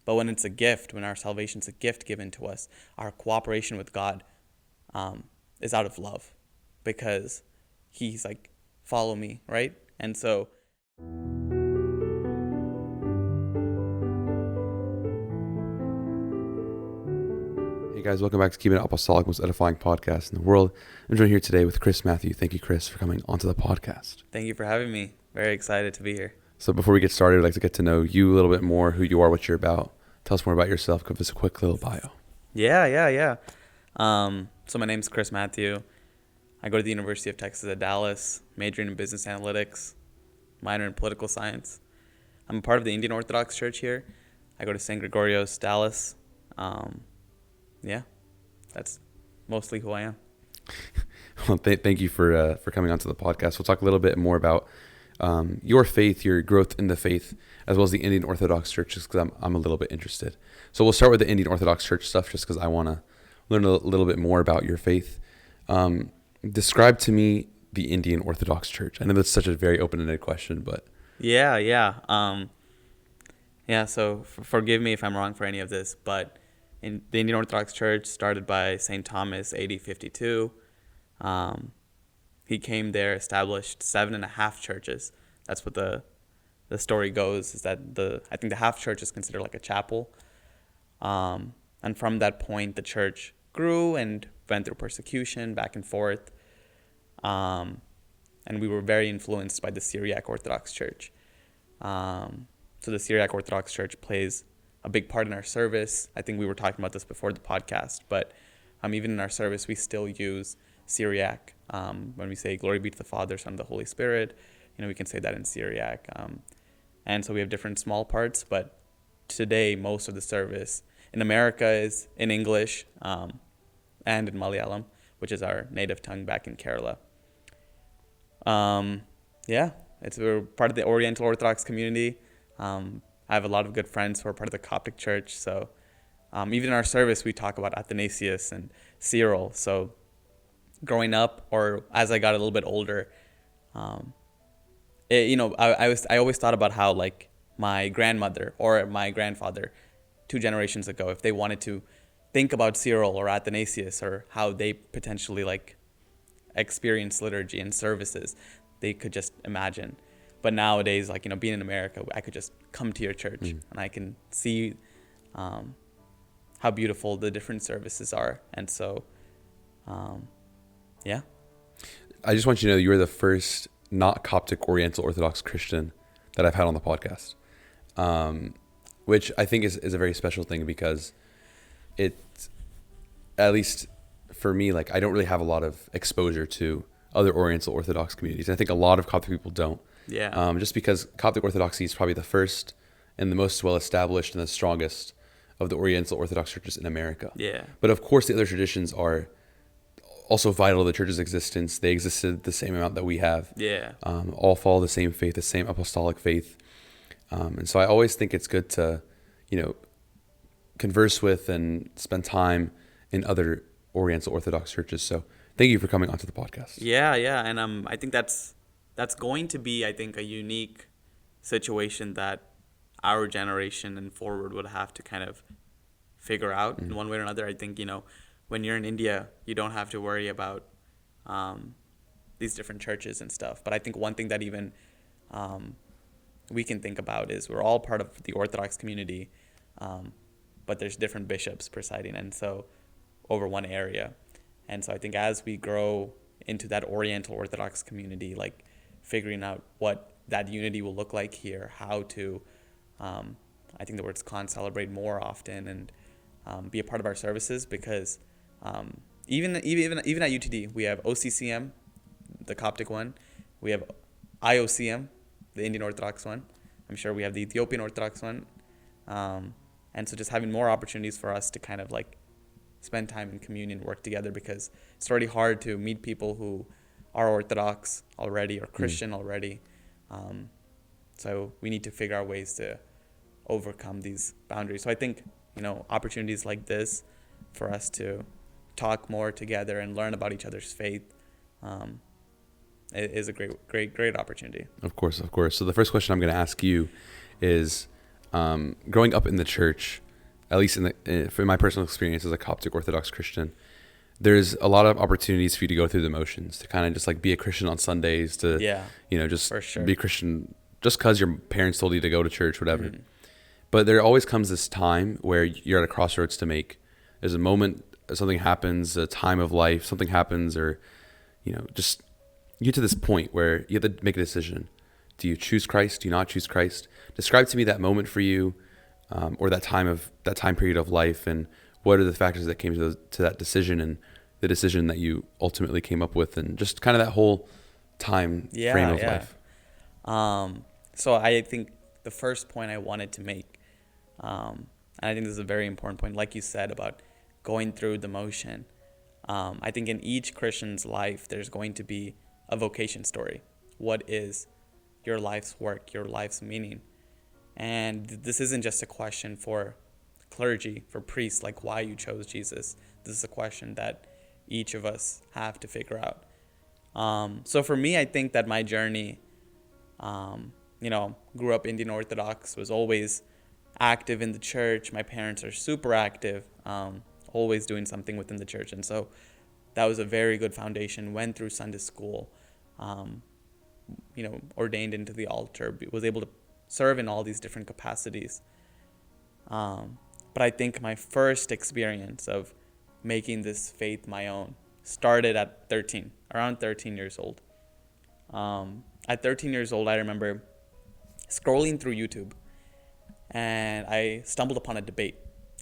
But when it's a gift, when our salvation's a gift given to us, our cooperation with God is out of love, because he's like, follow me, right? And so Hey guys, welcome back to Keeping It Apostolic, most edifying podcast in the world. I'm joined here today with Chris Mathew. Thank you, Chris, for coming onto the podcast. thank you for having me. Very excited to be here. So before we get started, I'd like to get to know you a little bit more, who you are, what you're about. Tell us more about yourself. Give us a quick little bio. Yeah. So my name's Chris Mathew. I go to the University of Texas at Dallas, majoring in business analytics, minor in political science. I'm a part of the Indian Orthodox Church here. I go to St. Gregorios, Dallas. Yeah, that's mostly who I am. Well, thank you for coming onto the podcast. We'll talk a little bit more about your faith, your growth in the faith, as well as the Indian Orthodox Church, just because I'm a little bit interested. So we'll start with the Indian Orthodox Church stuff, just because I want to learn a little bit more about your faith. Describe to me the Indian Orthodox Church. I know that's such a very open-ended question, but Yeah. So forgive me if I'm wrong for any of this, but in the Indian Orthodox Church, started by St. Thomas, AD 52. He came there, established 7.5 churches. That's what the story goes, is that I think the half church is considered like a chapel. And from that point, the church grew and went through persecution back and forth. And we were very influenced by the Syriac Orthodox Church. So the Syriac Orthodox Church plays a big part in our service. I think we were talking about this before the podcast, but even in our service, we still use Syriac. When we say glory be to the Father, Son, and the Holy Spirit, we can say that in Syriac. And so we have different small parts, but today most of the service in America is in English and in Malayalam, which is our native tongue back in Kerala. We're part of the Oriental Orthodox community. I have a lot of good friends who are part of the Coptic Church. So even in our service, we talk about Athanasius and Cyril. So growing up, or as I got a little bit older, I always thought about how, like, my grandmother or my grandfather 2 generations ago, if they wanted to think about Cyril or Athanasius or how they potentially like experience liturgy and services, they could just imagine. But nowadays, like, being in America, I could just come to your church and I can see how beautiful the different services are. And so, yeah. I just want you to know you're the first not Coptic Oriental Orthodox Christian that I've had on the podcast, which I think is a very special thing, because it, at least for me, like, I don't really have a lot of exposure to other Oriental Orthodox communities. I think a lot of Coptic people don't. Yeah. Just because Coptic Orthodoxy is probably the first and the most well-established and the strongest of the Oriental Orthodox churches in America. Yeah. But of course, the other traditions are also vital to the church's existence. They existed the same amount that we have. Yeah. All follow the same faith, the same apostolic faith. And so I always think it's good to, converse with and spend time in other Oriental Orthodox churches. So thank you for coming onto the podcast. Yeah. And I think that's going to be, I think, a unique situation that our generation and forward would have to kind of figure out in one way or another. I think, when you're in India, you don't have to worry about these different churches and stuff. But I think one thing that even we can think about is we're all part of the Orthodox community, but there's different bishops presiding, and so over one area. And so I think as we grow into that Oriental Orthodox community, like figuring out what that unity will look like here, how to, I think the word's celebrate more often and be a part of our services, because even at UTD, we have OCCM, the Coptic one. We have IOCM, the Indian Orthodox one. I'm sure we have the Ethiopian Orthodox one. And so just having more opportunities for us to kind of like spend time in communion, work together, because it's already hard to meet people who are Orthodox already or Christian already. So we need to figure out ways to overcome these boundaries. So I think, opportunities like this for us to talk more together and learn about each other's faith is a great opportunity. Of course. So the first question I'm going to ask you is, growing up in the church, at least from my personal experience as a Coptic Orthodox Christian, there's a lot of opportunities for you to go through the motions, to kind of just like be a Christian on Sundays, to, just for sure. be a Christian just because your parents told you to go to church, whatever. But there always comes this time where you're at a crossroads to make. There's a moment, something happens, a time of life, something happens, or, just you get to this point where you have to make a decision. Do you choose Christ? Do you not choose Christ? Describe to me that moment for you, or that time period of life, and what are the factors that came to that decision, and the decision that you ultimately came up with, and just kind of that whole time frame of life. So I think the first point I wanted to make, and I think this is a very important point, like you said, about going through the motion. I think in each Christian's life, there's going to be a vocation story. What is your life's work, your life's meaning? And this isn't just a question for clergy, for priests, like why you chose Jesus. This is a question that each of us have to figure out. So for me, I think that my journey, grew up Indian Orthodox, was always active in the church. My parents are super active, always doing something within the church. And so that was a very good foundation. Went through Sunday school, ordained into the altar, was able to serve in all these different capacities. But I think my first experience of making this faith my own started at around 13 years old. At 13 years old, I remember scrolling through YouTube, and I stumbled upon a debate.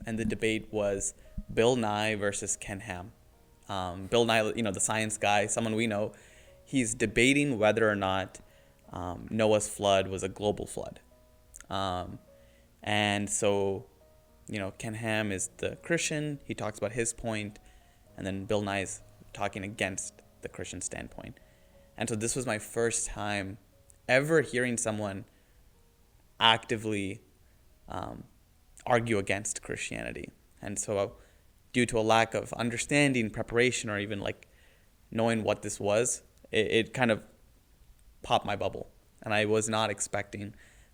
And the debate was Bill Nye versus Ken Ham. Bill Nye, the science guy, someone we know, he's debating whether or not Noah's flood was a global flood. And so, Ken Ham is the Christian. He talks about his point, and then Bill Nye is talking against the Christian standpoint. And so this was my first time ever hearing someone actively argue against Christianity. And so due to a lack of understanding, preparation, or even like knowing what this was, it kind of popped my bubble. And I was not expecting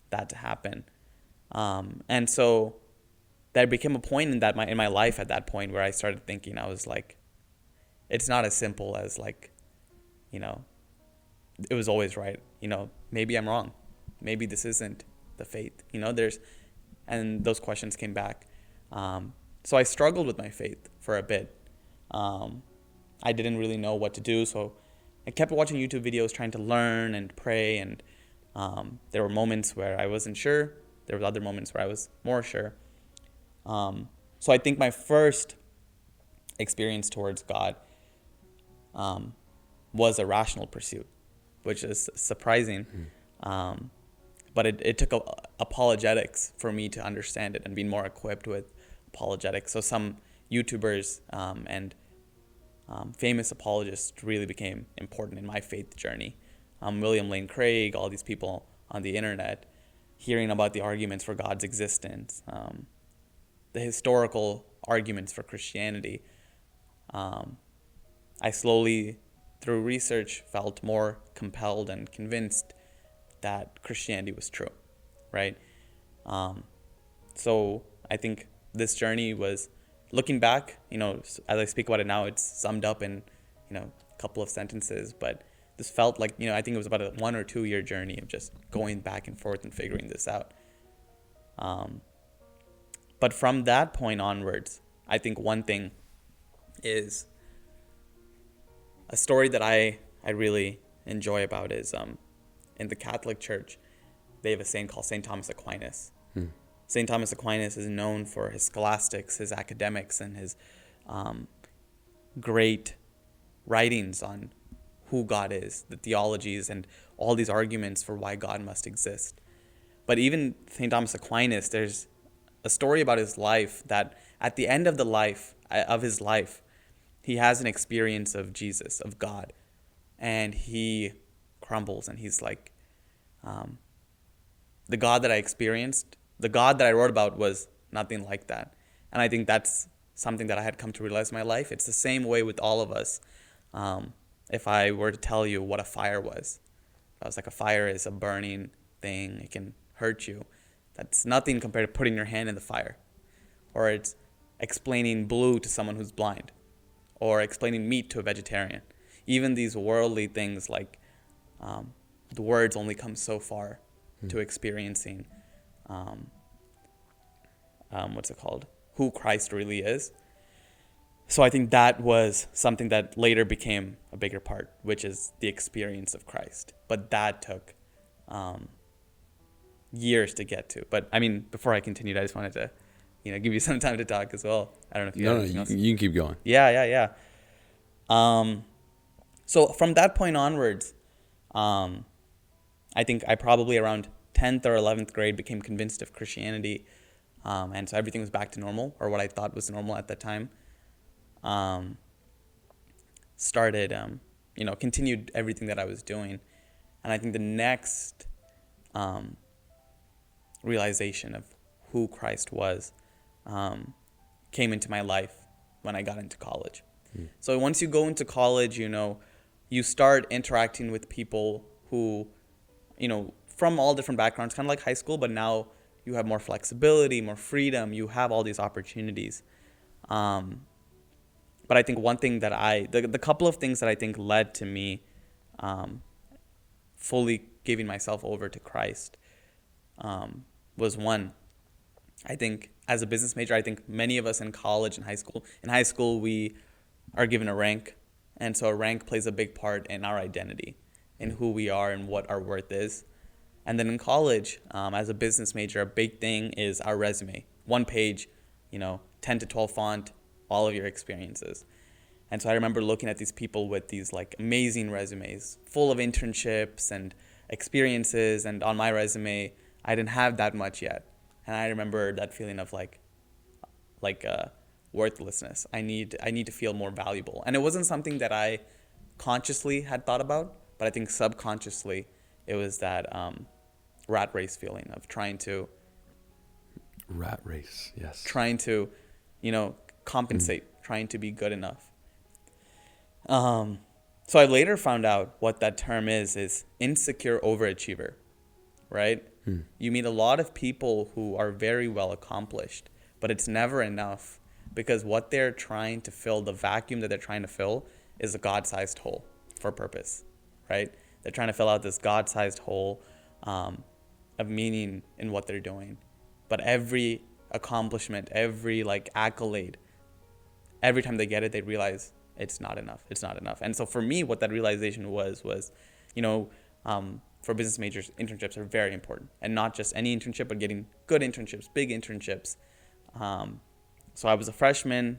that to happen. And so there became a point in my life at that point where I started thinking, I was like, it's not as simple as like, it was always right. Maybe I'm wrong. Maybe this isn't the faith. And those questions came back. So I struggled with my faith for a bit. I didn't really know what to do. So I kept watching YouTube videos, trying to learn and pray. And there were moments where I wasn't sure. There were other moments where I was more sure. So I think my first experience towards God was a rational pursuit, which is surprising. But it took apologetics for me to understand it and be more equipped with apologetics. So some YouTubers and famous apologists really became important in my faith journey. William Lane Craig, all these people on the internet, hearing about the arguments for God's existence, the historical arguments for Christianity. I slowly, through research, felt more compelled and convinced that Christianity was true, right? So I think this journey was, looking back, as I speak about it now, it's summed up in, a couple of sentences, but this felt like, I think it was about a 1 or 2 year journey of just going back and forth and figuring this out. But from that point onwards, I think one thing is a story that I really enjoy about is in the Catholic Church, they have a saint called St. Thomas Aquinas. St. Thomas Aquinas is known for his scholastics, his academics, and his great writings on who God is, the theologies, and all these arguments for why God must exist. But even St. Thomas Aquinas, there's a story about his life that at the end of his life, he has an experience of Jesus, of God, and he crumbles, and he's like, the God that I experienced, the God that I wrote about was nothing like that. And I think that's something that I had come to realize in my life. It's the same way with all of us. If I were to tell you what a fire was, I was like, a fire is a burning thing. It can hurt you. That's nothing compared to putting your hand in the fire. Or it's explaining blue to someone who's blind. Or explaining meat to a vegetarian. Even these worldly things like the words only come so far to experiencing who Christ really is. So I think that was something that later became a bigger part, which is the experience of Christ. But that took years to get to. But I mean, before I continued, I just wanted to, give you some time to talk as well. I don't know if you have anything else. You can keep going. Yeah. So from that point onwards, I think I probably around 10th or 11th grade became convinced of Christianity. And so everything was back to normal, or what I thought was normal at that time. Continued everything that I was doing. And I think the next realization of who Christ was came into my life when I got into college. So once you go into college, you start interacting with people who, from all different backgrounds, kind of like high school, but now you have more flexibility, more freedom, you have all these opportunities. But I think one thing that the couple of things that I think led to me fully giving myself over to Christ was one. I think as a business major, I think many of us in college and in high school, we are given a rank. And so a rank plays a big part in our identity, in who we are and what our worth is. And then in college, as a business major, a big thing is our resume. One page, 10 to 12 font, all of your experiences. And so I remember looking at these people with these like amazing resumes, full of internships and experiences. And on my resume, I didn't have that much yet. And I remember that feeling of like worthlessness. I need to feel more valuable. And it wasn't something that I consciously had thought about, but I think subconsciously it was that rat race feeling of trying to compensate, trying to be good enough. So I later found out what that term is insecure overachiever, right? You meet a lot of people who are very well accomplished, but it's never enough because what they're trying to fill, the vacuum that they're trying to fill, is a God-sized hole for purpose, right? They're trying to fill out this God-sized hole of meaning in what they're doing. But every accomplishment, every accolade, every time they get it, they realize it's not enough. It's not enough. And so for me, what that realization was, for business majors, internships are very important. And not just any internship, but getting good internships, big internships. So I was a freshman,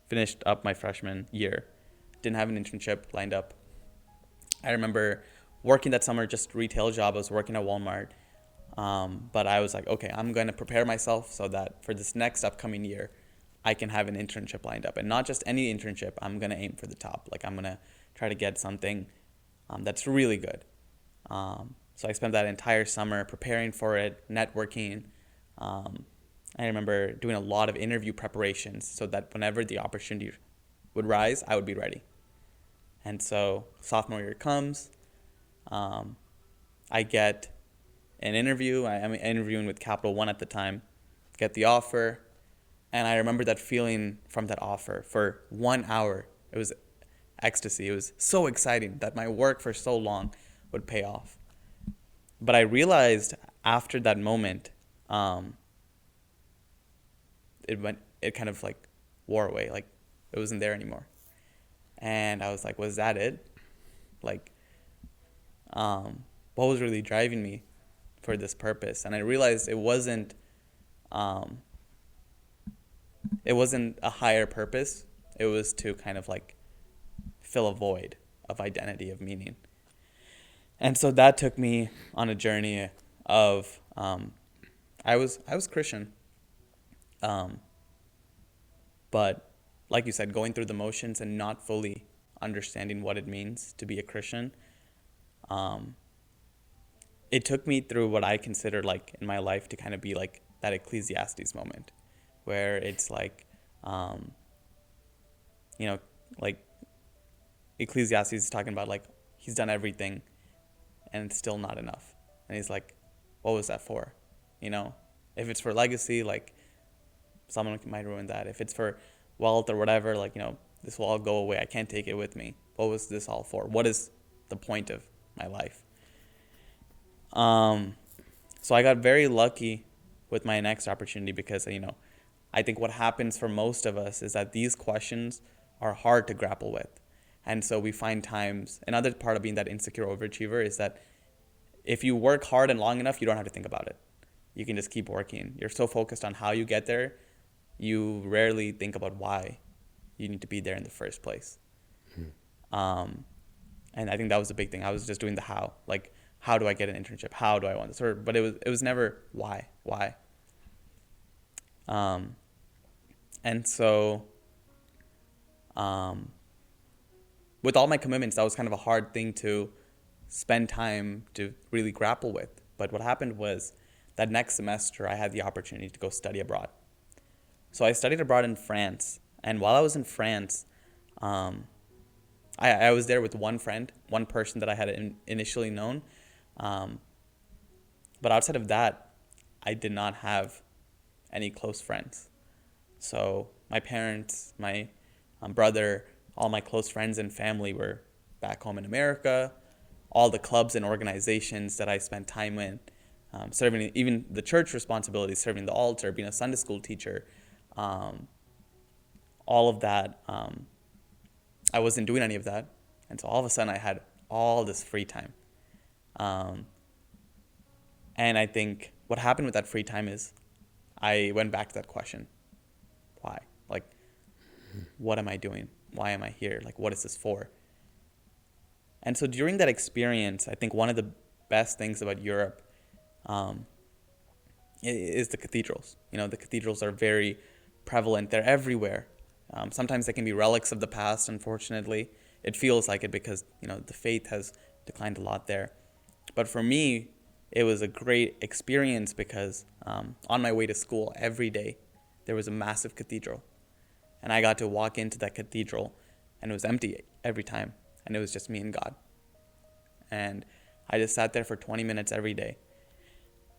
finished up my freshman year, didn't have an internship lined up. I remember working that summer, just retail job. I was working at Walmart. But I was like, okay, I'm going to prepare myself so that for this next upcoming year, I can have an internship lined up. And not just any internship, I'm going to aim for the top. I'm going to try to get something that's really good. So I spent that entire summer preparing for it, networking. I remember doing a lot of interview preparations so that whenever the opportunity would rise, I would be ready. And so sophomore year comes, I get an interview. I'm interviewing with Capital One at the time, get the offer. And I remember that feeling from that offer for 1 hour. It was ecstasy. It was so exciting that my work for so long would pay off. But I realized after that moment, it kind of wore away. It wasn't there anymore. And I was like, was that it? What was really driving me for this purpose? And I realized it wasn't a higher purpose. It was to kind of fill a void of identity, of meaning. And so that took me on a journey of I was Christian, but like you said, going through the motions and not fully understanding what it means to be a Christian. It took me through what I consider in my life to kind of be that Ecclesiastes moment, where it's Ecclesiastes is talking about he's done everything and it's still not enough. And he's like, what was that for? If it's for legacy, like someone might ruin that. If it's for wealth or whatever, like, this will all go away. I can't take it with me. What was this all for? What is the point of my life? So I got very lucky with my next opportunity because, I think what happens for most of us is that these questions are hard to grapple with. And so we find times, another part of being that insecure overachiever is that if you work hard and long enough, you don't have to think about it. You can just keep working. You're so focused on how you get there, you rarely think about why you need to be there in the first place. And I think that was the big thing. I was just doing the how. Like, how do I get an internship? How do I want this? But it was never why. And so, with all my commitments, that was kind of a hard thing to spend time to really grapple with. But what happened was that next semester, I had the opportunity to go study abroad. So I studied abroad in France. And while I was in France, I was there with one person that I had initially known. But outside of that, I did not have any close friends. So my parents, my brother, all my close friends and family were back home in America. All the clubs and organizations that I spent time in, serving, even the church responsibilities, serving the altar, being a Sunday school teacher, all of that, I wasn't doing any of that. And so all of a sudden I had all this free time. And I think what happened with that free time is I went back to that question. Why? Like, what am I doing? Why am I here? Like, what is this for? And so during that experience, I think one of the best things about Europe is the cathedrals. The cathedrals are very prevalent. They're everywhere. Sometimes they can be relics of the past, unfortunately. It feels like it because, the faith has declined a lot there. But for me, it was a great experience because on my way to school every day, there was a massive cathedral. And I got to walk into that cathedral, and it was empty every time. And it was just me and God. And I just sat there for 20 minutes every day.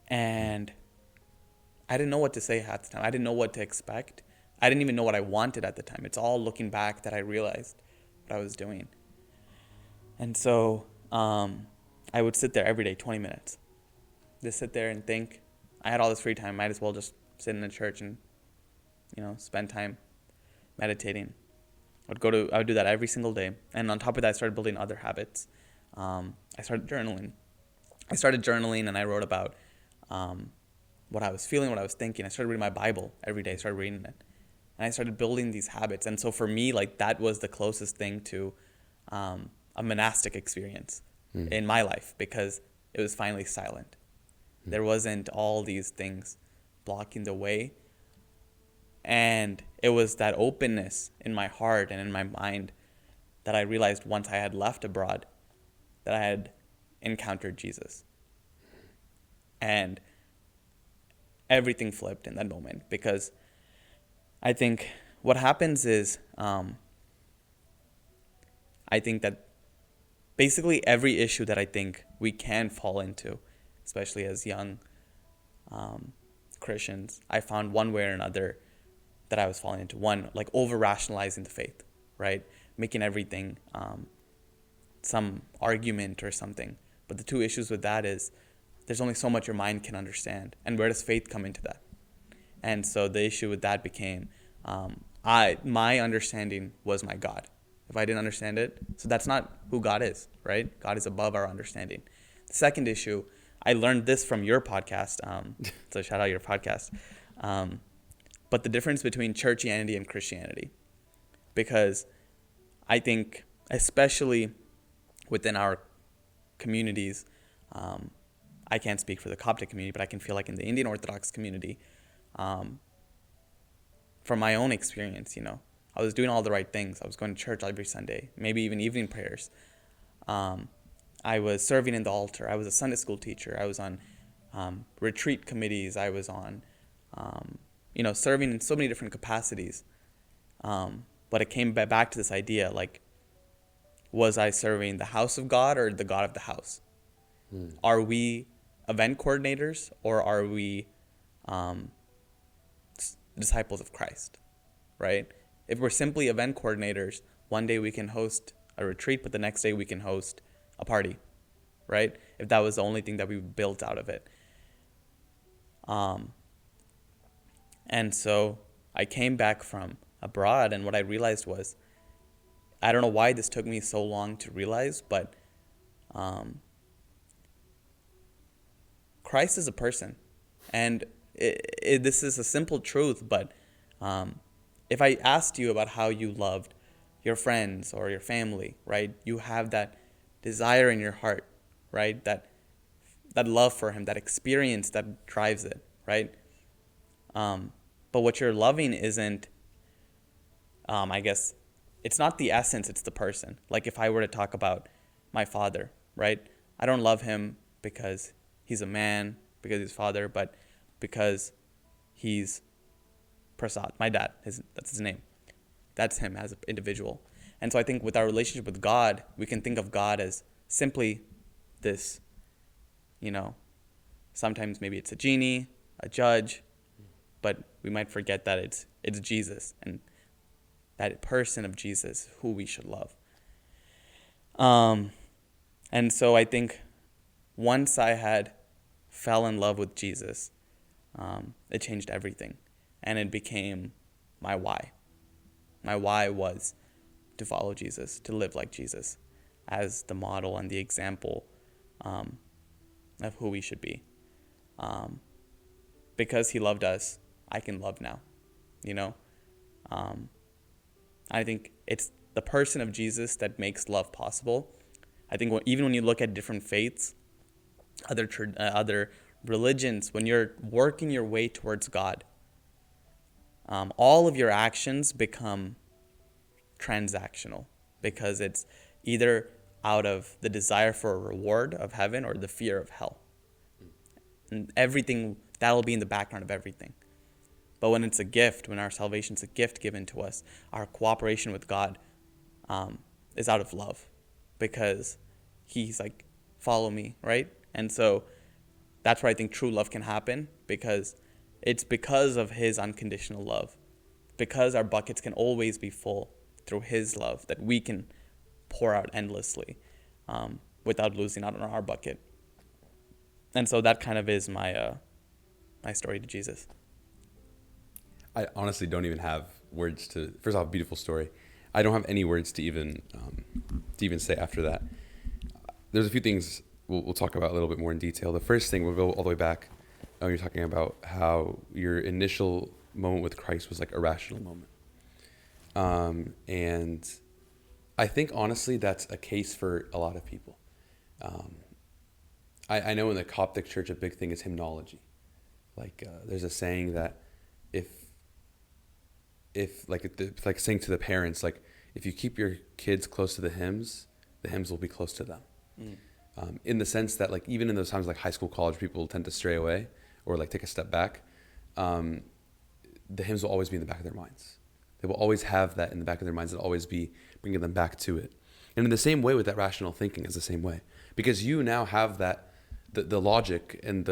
And I didn't know what to say half the time. I didn't know what to expect. I didn't even know what I wanted at the time. It's all looking back that I realized what I was doing. And so I would sit there every day, 20 minutes. Just sit there and think. I had all this free time. Might as well just sit in the church and, spend time meditating. I would do that every single day. And on top of that, I started building other habits. I started journaling. And I wrote about what I was feeling, what I was thinking. I started reading my Bible every day. I started reading it. And I started building these habits. And so for me, like, that was the closest thing to a monastic experience in my life because it was finally silent. There wasn't all these things blocking the way. And it was that openness in my heart and in my mind that I realized once I had left abroad that I had encountered Jesus. And everything flipped in that moment because I think what happens is I think that basically every issue that I think we can fall into, especially as young Christians, I found one way or another that I was falling into. One, like over-rationalizing the faith, right? Making everything some argument or something. But the two issues with that is there's only so much your mind can understand. And where does faith come into that? And so the issue with that became my understanding was my God. If I didn't understand it, so that's not who God is, right? God is above our understanding. The second issue, I learned this from your podcast. So shout out your podcast. But the difference between churchianity and Christianity. Because I think, especially within our communities, I can't speak for the Coptic community, but I can feel like in the Indian Orthodox community, from my own experience, I was doing all the right things. I was going to church every Sunday, maybe even evening prayers. I was serving in the altar. I was a Sunday school teacher. I was on retreat committees. I was on, serving in so many different capacities. But it came back to this idea, like, was I serving the house of God or the God of the house? Are we event coordinators or are we disciples of Christ, right? If we're simply event coordinators, one day we can host a retreat, but the next day we can host a party, right? If that was the only thing that we built out of it. And so I came back from abroad, and what I realized was, I don't know why this took me so long to realize, but Christ is a person. And this is a simple truth, but if I asked you about how you loved your friends or your family, right? You have that desire in your heart, right? That love for him, that experience that drives it, right? But what you're loving isn't, I guess, it's not the essence, it's the person. Like if I were to talk about my father, right? I don't love him because he's a man, because he's father, but because he's Prasad, my dad. That's his name. That's him as an individual. And so I think with our relationship with God, we can think of God as simply this, sometimes maybe it's a genie, a judge, but we might forget that it's Jesus, and that person of Jesus who we should love. And so I think once I fell in love with Jesus, it changed everything, and it became my why. My why was to follow Jesus, to live like Jesus as the model and the example of who we should be. Because he loved us, I can love now, I think it's the person of Jesus that makes love possible. I think even when you look at different faiths, other religions, when you're working your way towards God, all of your actions become transactional because it's either out of the desire for a reward of heaven or the fear of hell. And everything, that'll be in the background of everything. But when it's a gift, when our salvation's a gift given to us, our cooperation with God is out of love because he's like, follow me, right? And so that's where I think true love can happen, because it's because of his unconditional love, because our buckets can always be full through his love, that we can pour out endlessly without losing out on our bucket. And so that kind of is my story to Jesus. I honestly don't even have words to. First off, beautiful story. I don't have any words to even say after that. There's a few things we'll talk about a little bit more in detail. The first thing, we'll go all the way back. You're talking about how your initial moment with Christ was like a rational moment, and I think honestly that's a case for a lot of people. I know in the Coptic Church a big thing is hymnology. Like there's a saying that if like saying to the parents, like if you keep your kids close to the hymns will be close to them. In the sense that like even in those times like high school, college, people tend to stray away or like take a step back. The hymns will always be in the back of their minds. They will always have that in the back of their minds and always be bringing them back to it. And in the same way with that rational thinking is the same way, because you now have that the logic and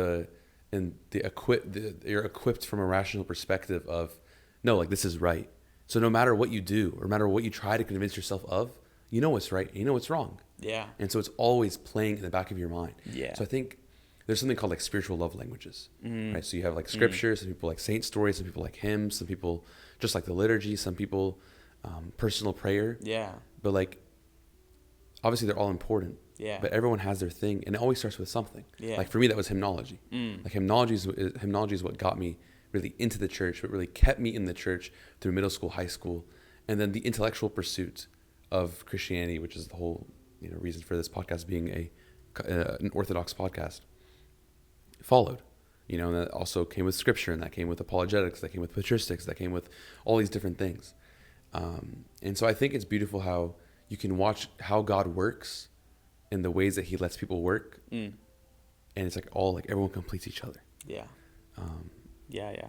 you're equipped from a rational perspective of, no, like this is right. So no matter what you do or no matter what you try to convince yourself of, you know what's right and you know what's wrong. Yeah. And so it's always playing in the back of your mind. Yeah. So I think there's something called like spiritual love languages, right? So you have like scripture, some people like saint stories, some people like hymns, some people just like the liturgy, some people personal prayer. Yeah. But like, obviously they're all important. Yeah. But everyone has their thing, and it always starts with something. Yeah. Like for me, that was hymnology. Like hymnology is what got me really into the church, what really kept me in the church through middle school, high school, and then the intellectual pursuit of Christianity, which is the whole reason for this podcast being an Orthodox podcast, followed. And that also came with scripture, and that came with apologetics, that came with patristics, that came with all these different things. And so I think it's beautiful how you can watch how God works in the ways that he lets people work. And it's like everyone completes each other. Yeah. Yeah.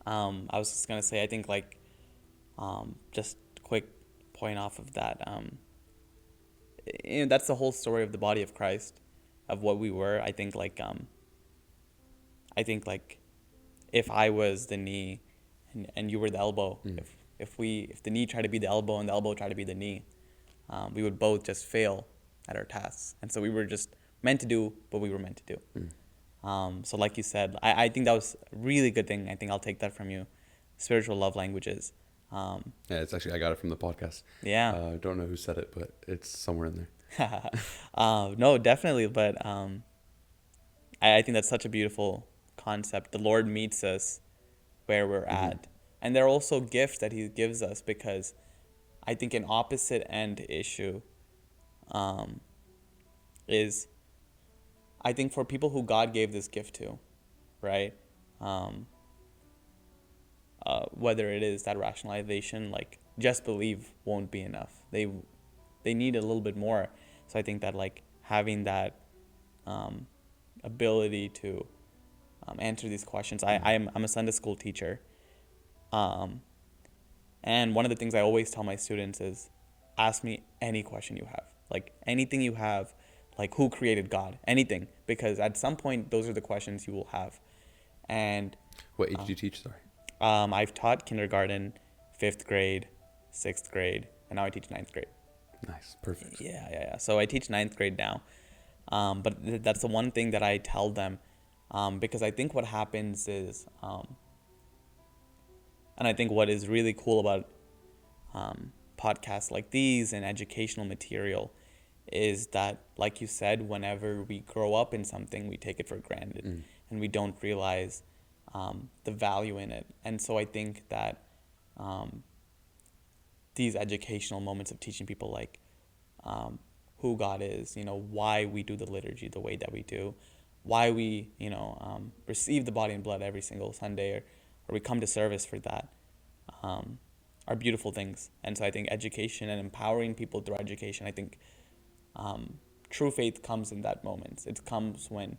I was just going to say, I think just quick point off of that. That's the whole story of the body of Christ, of what we were. I think if I was the knee and you were the elbow, if the knee tried to be the elbow and the elbow tried to be the knee, we would both just fail at our tasks. And so we were just meant to do what we were meant to do. So like you said, I think that was a really good thing. I think I'll take that from you. Spiritual love languages. Yeah, it's actually, I got it from the podcast. Yeah. I don't know who said it, but it's somewhere in there. No, definitely. But I think that's such a beautiful concept. The Lord meets us where we're at. And there are also gifts that he gives us, because I think an opposite end issue is, I think for people who God gave this gift to, right? Whether it is that rationalization, like just believe won't be enough. They need a little bit more. So I think that like having that ability to answer these questions. I'm a Sunday school teacher. And one of the things I always tell my students is, ask me any question you have. Like anything you have, like who created God? Anything. Because at some point, those are the questions you will have. And what age do you teach, sorry? I've taught kindergarten, 5th grade, 6th grade, and now I teach 9th grade. Nice, perfect. Yeah. So I teach 9th grade now. But that's the one thing that I tell them, because I think what happens is, and I think what is really cool about podcasts like these and educational material is that, like you said, whenever we grow up in something, we take it for granted and we don't realize the value in it. And so I think that these educational moments of teaching people like who God is, why we do the liturgy the way that we do, why we, receive the body and blood every single Sunday, or we come to service for that, are beautiful things. And so I think education and empowering people through education, I think true faith comes in that moment. It comes when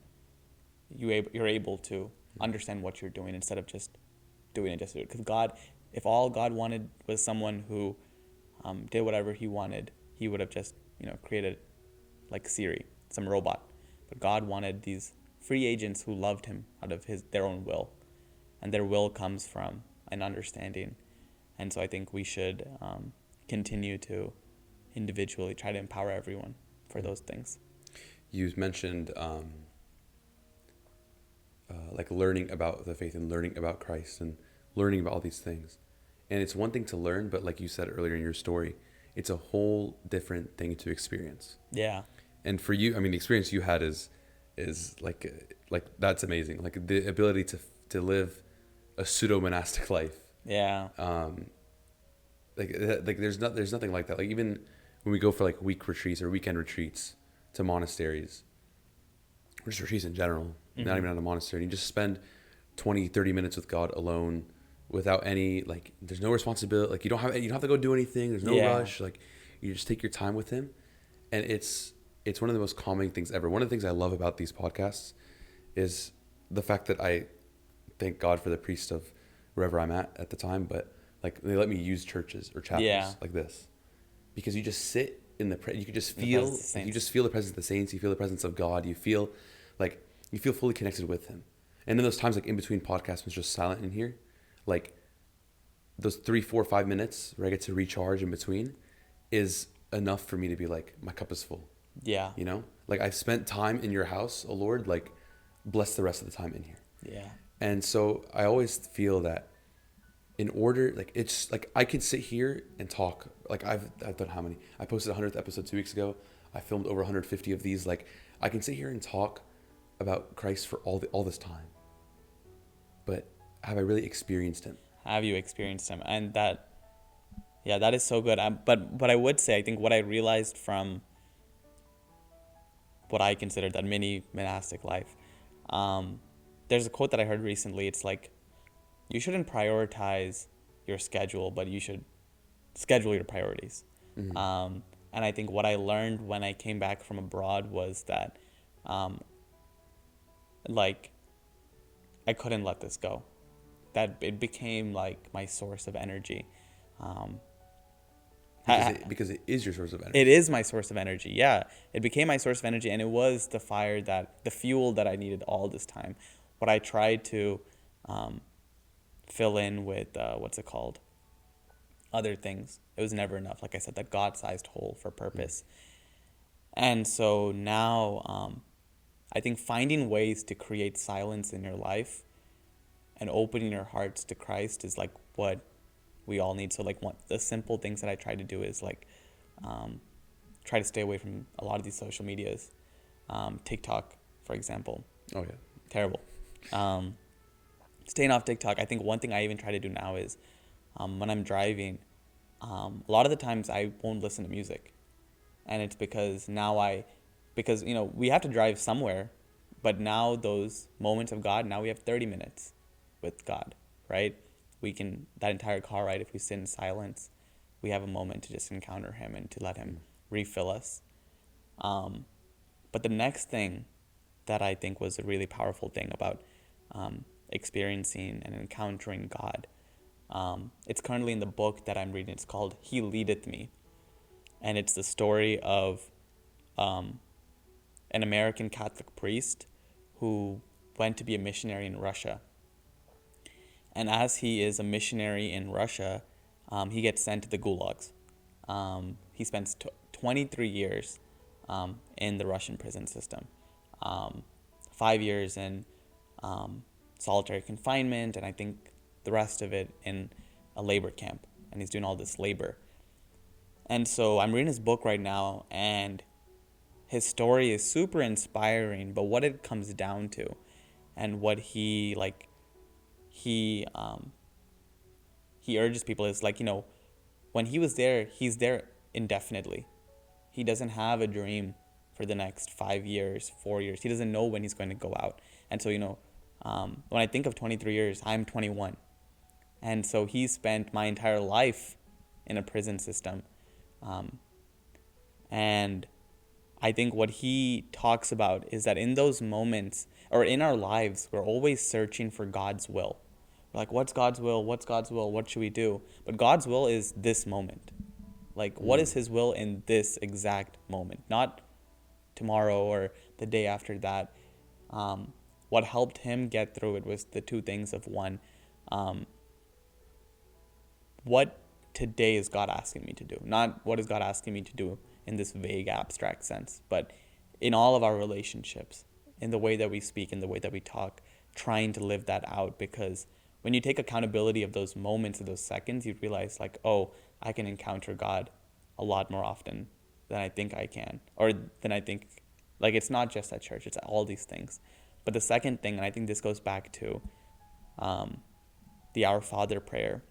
you're able to understand what you're doing instead of just doing it just to do it. Because God, if all God wanted was someone who did whatever he wanted, he would have just, created like Siri, some robot. But God wanted these free agents who loved him out of their own will. And their will comes from an understanding. And so I think we should continue to individually try to empower everyone for those things. You mentioned like learning about the faith and learning about Christ and learning about all these things. And it's one thing to learn, but like you said earlier in your story, it's a whole different thing to experience. Yeah. And for you, I mean, the experience you had is like that's amazing. Like the ability to live a pseudo monastic life. Yeah. Like there's nothing like that. Like even when we go for like week retreats or weekend retreats to monasteries, or just retreats in general, not even at a monastery, and you just spend 20-30 minutes with God alone without any, like, there's no responsibility. Like you don't have to go do anything. There's no rush. Like you just take your time with him. And it's one of the most calming things ever. One of the things I love about these podcasts is the fact that I thank God for the priest of wherever I'm at the time, but like they let me use churches or chapels like this, because you just sit in you could just feel, you just feel the presence of the saints. You feel the presence of God. You feel fully connected with him. And in those times, like in between podcasts, when it's just silent in here, like those 3, 4, 5 minutes where I get to recharge in between is enough for me to be like, my cup is full. Yeah. Like I've spent time in your house, oh Lord, like bless the rest of the time in here. Yeah. And so I always feel that in order, like it's like I can sit here and talk. Like I've done how many? I posted 100th episode 2 weeks ago. I filmed over 150 of these. Like I can sit here and talk about Christ for all this time. But have I really experienced him? Have you experienced him? And that is so good. But I would say, I think what I realized from what I consider that mini monastic life, there's a quote that I heard recently. It's like, you shouldn't prioritize your schedule, but you should schedule your priorities. Mm-hmm. And I think what I learned when I came back from abroad was that, like, I couldn't let this go. That it became like my source of energy. Because it is your source of energy. It is my source of energy. Yeah, it became my source of energy, and it was the fuel that I needed all this time. What I tried to fill in with other things. It was never enough. Like I said, that God-sized hole for purpose. And so now, I think finding ways to create silence in your life and opening your hearts to Christ is like what we all need. So like the simple things that I try to do is like try to stay away from a lot of these social medias. TikTok, for example. Oh yeah. Terrible. Staying off TikTok. I think one thing I even try to do now is when I'm driving, a lot of the times I won't listen to music. And it's because we have to drive somewhere, but now those moments of God, now we have 30 minutes with God, right? That entire car ride, if we sit in silence, we have a moment to just encounter him and to let him refill us. But the next thing that I think was a really powerful thing about experiencing and encountering God, it's currently in the book that I'm reading. It's called He Leadeth Me. And it's the story of an American Catholic priest who went to be a missionary in Russia. And as he is a missionary in Russia, he gets sent to the gulags. He spends 23 years in the Russian prison system. 5 years in solitary confinement, and I think the rest of it in a labor camp. And he's doing all this labor. And so I'm reading his book right now, and his story is super inspiring, but what it comes down to and what he urges people is like, when he was there, he's there indefinitely. He doesn't have a dream for the next 5 years, 4 years. He doesn't know when he's going to go out. And so, when I think of 23 years, I'm 21. And so he spent my entire life in a prison system. And I think what he talks about is that in those moments, or in our lives, we're always searching for God's will. We're like, what's God's will? What's God's will? What should we do? But God's will is this moment. Like, what is his will in this exact moment? Not tomorrow or the day after that. What helped him get through it was the two things of one, what today is God asking me to do? Not what is God asking me to do in this vague, abstract sense, but in all of our relationships, in the way that we speak, in the way that we talk, trying to live that out. Because when you take accountability of those moments, of those seconds, you realize like, oh, I can encounter God a lot more often than I think I can, or than I think. Like, it's not just at church, it's all these things. But the second thing, and I think this goes back to the Our Father prayer,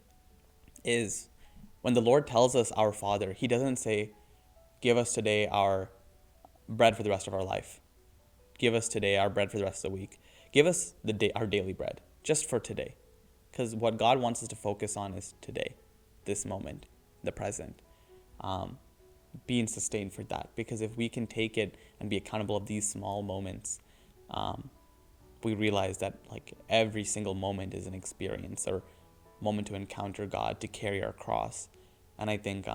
is when the Lord tells us Our Father, he doesn't say, give us today our bread for the rest of our life. Give us today our bread for the rest of the week. Give us our daily bread, just for today. Because what God wants us to focus on is today, this moment, the present. Being sustained for that. Because if we can take it and be accountable of these small moments, we realize that like every single moment is an experience or moment to encounter God, to carry our cross. And I think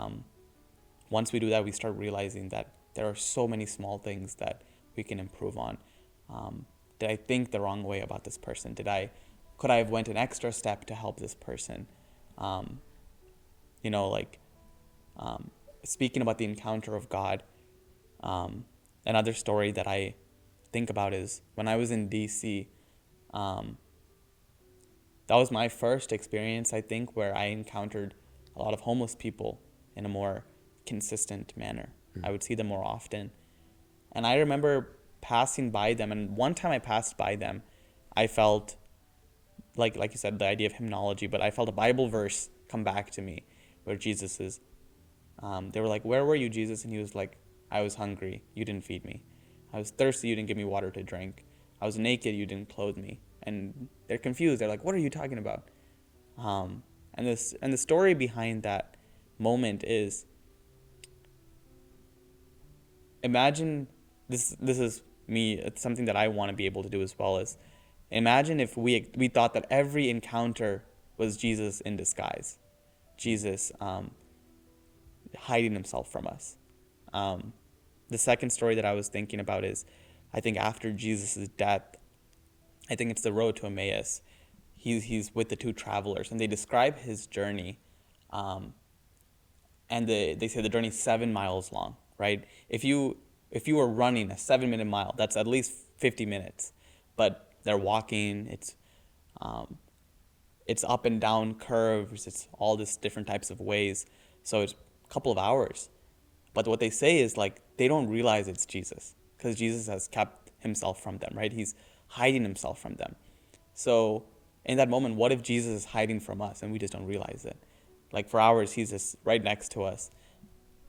once we do that, we start realizing that there are so many small things that we can improve on. Did I think the wrong way about this person? Could I have went an extra step to help this person? Speaking about the encounter of God, another story that I think about is when I was in DC, that was my first experience, I think, where I encountered a lot of homeless people in a more consistent manner. I would see them more often. And I remember passing by them, and one time I passed by them, I felt, like you said, the idea of hymnology, but I felt a Bible verse come back to me where Jesus is, they were like, where were you, Jesus? And he was like, I was hungry, you didn't feed me. I was thirsty, you didn't give me water to drink. I was naked, you didn't clothe me. And they're confused. They're like, what are you talking about? And the story behind that moment is, imagine, this is me, it's something that I want to be able to do as well, is imagine if we thought that every encounter was Jesus in disguise. Jesus hiding himself from us. The second story that I was thinking about is, I think after Jesus' death, I think it's the road to Emmaus. he's with the two travelers, and they describe his journey, and they say the journey's 7 miles long, right? If you were running a 7-minute mile, that's at least 50 minutes, but they're walking. It's up and down curves. It's all this different types of ways. So it's a couple of hours. But what they say is like they don't realize it's Jesus because Jesus has kept himself from them, right? He's hiding himself from them. So in that moment, what if Jesus is hiding from us and we just don't realize it? Like for hours, he's just right next to us.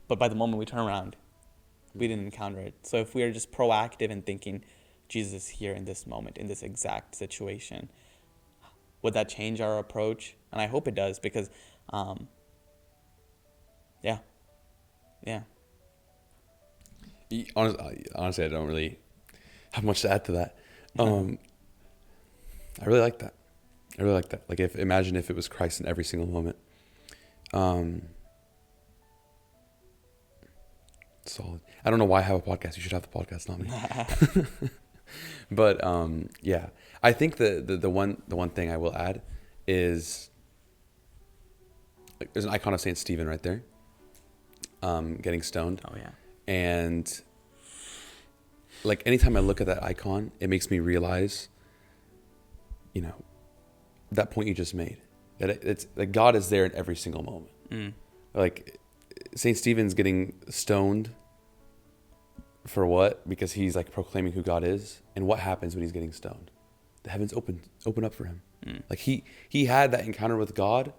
But by the moment we turn around, we didn't encounter it. So if we are just proactive in thinking Jesus is here in this moment, in this exact situation, would that change our approach? And I hope it does because, yeah. Honestly, I don't really have much to add to that. I really like that. Like imagine if it was Christ in every single moment. Solid. I don't know why I have a podcast. You should have the podcast, not me. But yeah, I think the one thing I will add is like, there's an icon of Saint Stephen right there, getting stoned. Oh yeah. And like anytime I look at that icon, it makes me realize, that point you just made, that it's like God is there in every single moment. Like Saint Stephen's getting stoned for what? Because he's like proclaiming who God is. And what happens when he's getting stoned? The heavens open up for him. Like he had that encounter with God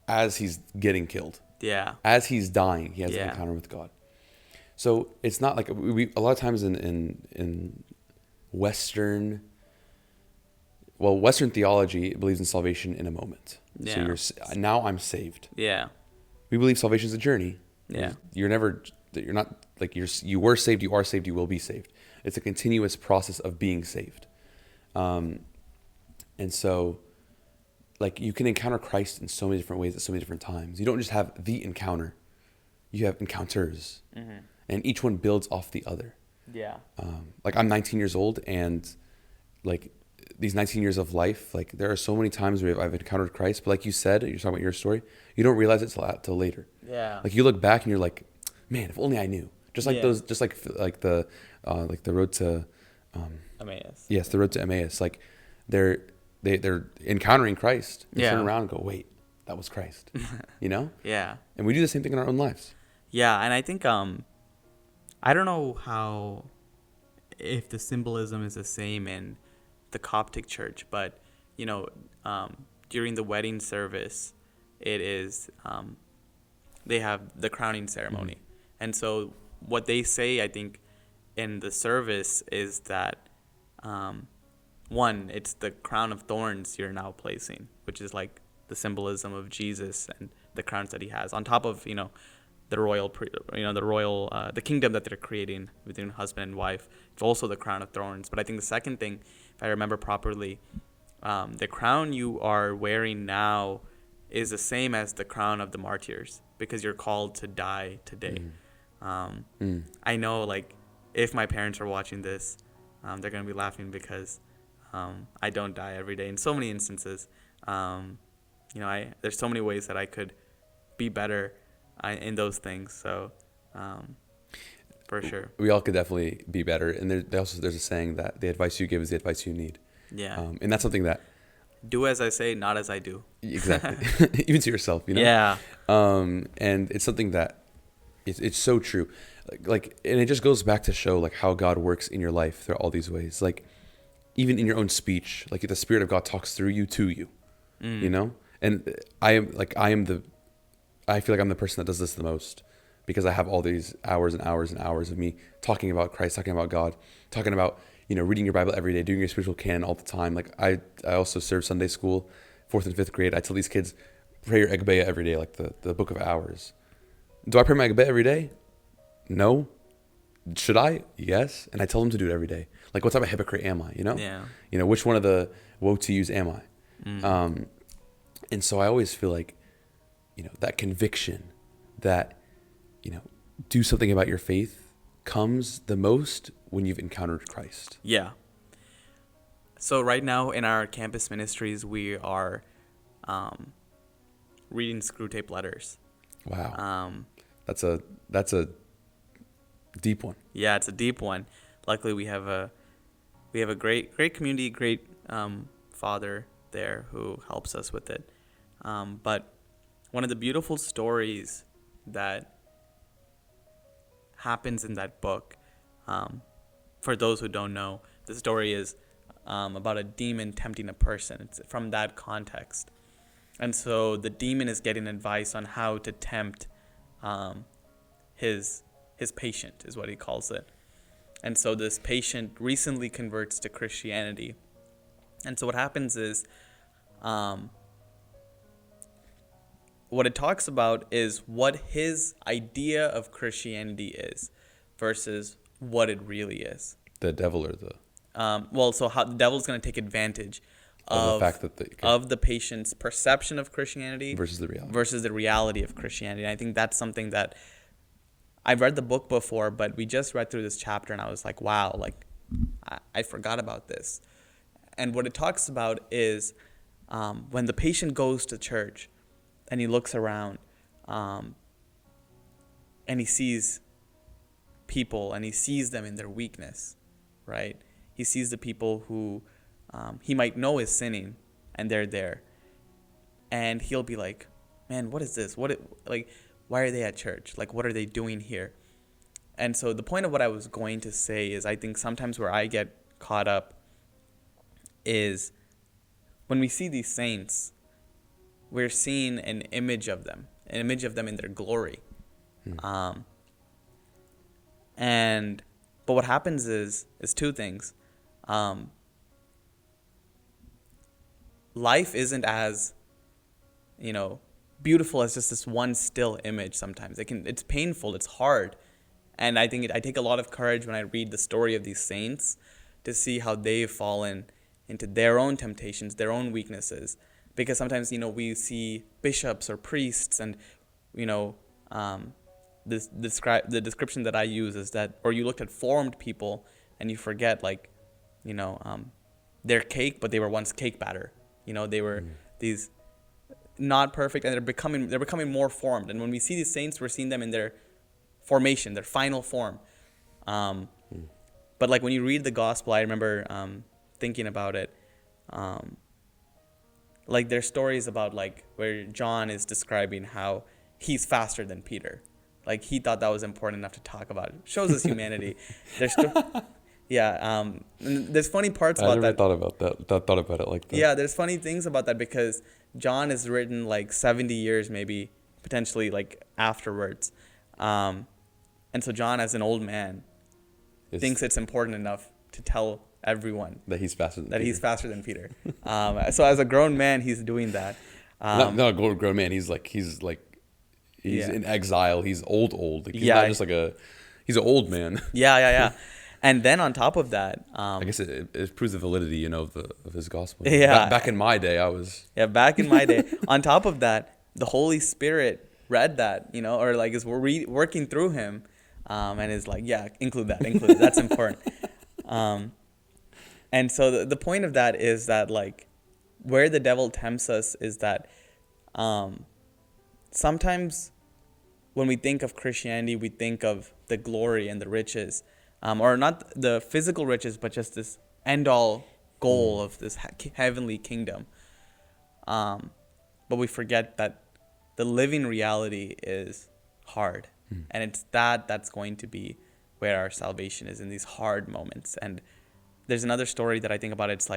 as he's getting killed. Yeah. As he's dying, he has an encounter with God. So it's not like we a lot of times in Western theology believes in salvation in a moment. Yeah. So now I'm saved. Yeah. We believe salvation is a journey. Yeah. You were saved, you are saved, you will be saved. It's a continuous process of being saved. And so like you can encounter Christ in so many different ways at so many different times. You don't just have the encounter. You have encounters. Mm-hmm. And each one builds off the other. Yeah. Like I'm 19 years old, and like these 19 years of life, like there are so many times where I've encountered Christ, but like you said, you're talking about your story, you don't realize it till later. Yeah. Like you look back and you're like, man, if only I knew. Just like those, just like the road to Emmaus. Yes, the road to Emmaus. Like they're encountering Christ and turn around and go, wait, that was Christ. Yeah. And we do the same thing in our own lives. Yeah, and I think I don't know if the symbolism is the same in the Coptic church, but during the wedding service, it is they have the crowning ceremony. Mm-hmm. And so what they say, I think, in the service is that one, it's the crown of thorns you're now placing, which is like the symbolism of Jesus and the crowns that he has on top of the kingdom that they're creating between husband and wife. It's also the crown of thorns. But I think the second thing, if I remember properly, the crown you are wearing now is the same as the crown of the martyrs, because you're called to die today. I know, like, if my parents are watching this, they're going to be laughing because I don't die every day in so many instances. There's so many ways that I could be better in those things. So for sure. We all could definitely be better. And there's a saying that the advice you give is the advice you need. Yeah. And that's something that... Do as I say, not as I do. Exactly. Even to yourself, Yeah. And it's something that it's so true. Like, and it just goes back to show like how God works in your life through all these ways. Like even in your own speech, like the Spirit of God talks through you to you, And I feel like I'm the person that does this the most, because I have all these hours and hours and hours of me talking about Christ, talking about God, talking about, reading your Bible every day, doing your spiritual canon all the time. Like I also serve Sunday school, 4th and 5th grade. I tell these kids, pray your Egbeah every day, like the book of hours. Do I pray my Egbeah every day? No. Should I? Yes. And I tell them to do it every day. Like, what type of hypocrite am I, Yeah. Which one of the woe to yous am I? And so I always feel like, that conviction that, do something about your faith comes the most when you've encountered Christ. Yeah. So right now in our campus ministries, we are reading screw tape letters. Wow. Um, That's a deep one. yeah, it's a deep one. Luckily, we have a great community, great father there who helps us with it. But one of the beautiful stories that happens in that book, for those who don't know, the story is about a demon tempting a person. It's from that context. And so the demon is getting advice on how to tempt his patient, is what he calls it. And so this patient recently converts to Christianity. And so what happens is, what it talks about is what his idea of Christianity is versus what it really is. The devil or the So how the devil's going to take advantage of the fact that of the patient's perception of Christianity versus the reality of Christianity. And I think that's something that I've read the book before, but we just read through this chapter and I was like, wow, like I forgot about this. And what it talks about is when the patient goes to church and he looks around and he sees people and he sees them in their weakness, right? He sees the people who he might know is sinning and they're there. And he'll be like, man, what is this? Why are they at church? Like, what are they doing here? And so the point of what I was going to say is I think sometimes where I get caught up is when we see these saints, we're seeing an image of them in their glory. But what happens is two things. Life isn't as, beautiful as just this one still image. Sometimes it's painful, it's hard. And I think I take a lot of courage when I read the story of these saints to see how they've fallen into their own temptations, their own weaknesses. Because sometimes, we see bishops or priests and, the description that I use is that, or you looked at formed people and you forget, they're cake, but they were once cake batter. They were these not perfect, and they're becoming more formed. And when we see these saints, we're seeing them in their formation, their final form. But when you read the gospel, I remember thinking about it. There's stories about where John is describing how he's faster than Peter. He thought that was important enough to talk about. It shows us humanity. There's there's funny parts about that. I never thought about it like that. Yeah, there's funny things about that because John is written 70 years maybe, potentially afterwards. And so John, as an old man, thinks it's important enough to tell everyone that he's faster than Peter. So as a grown man, he's doing that. Not a grown man. He's in exile. He's old. He's not just he's an old man. Yeah. And then on top of that, I guess it proves the validity, of his gospel. Yeah. Back in my day, back in my day. On top of that, the Holy Spirit read that, or is working through him, and is include that. That's important. And so the point of that is that where the devil tempts us is that sometimes when we think of Christianity, we think of the glory and the riches, or not the physical riches, but just this end-all goal of this heavenly kingdom. But we forget that the living reality is hard. And it's that's going to be where our salvation is, in these hard moments. And there's another story that I think about. It's